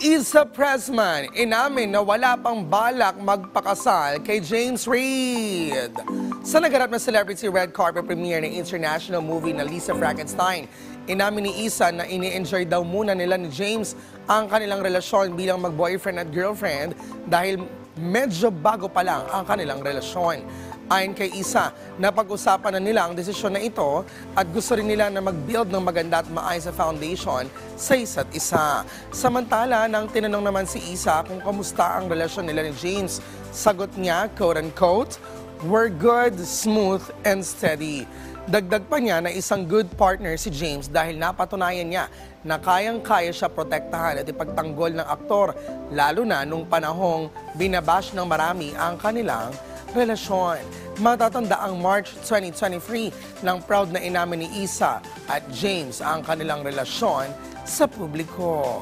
Isa Pressman, inamin na wala pang balak magpakasal kay James Reid. Sa naganap na celebrity red carpet premiere ng international movie na Lisa Frankenstein, inamin ni Isa na ini-enjoy daw muna nila ni James ang kanilang relasyon bilang mag-boyfriend at girlfriend dahil medyo bago pa lang ang kanilang relasyon. Ayon kay Isa, napag-usapan na nila ang desisyon na ito at gusto rin nila na mag-build ng maganda at maayos na foundation sa isa't isa. Samantala, nang tinanong naman si Isa kung kamusta ang relasyon nila ni James, sagot niya, quote-unquote, "We're good, smooth, and steady." Dagdag pa niya na isang good partner si James dahil napatunayan niya na kayang-kaya siya protektahan at ipagtanggol ng aktor, lalo na nung panahong binabash ng marami ang kanilang relasyon. Matatanda ang March 2023 nang proud na inamin ni Isa at James ang kanilang relasyon sa publiko.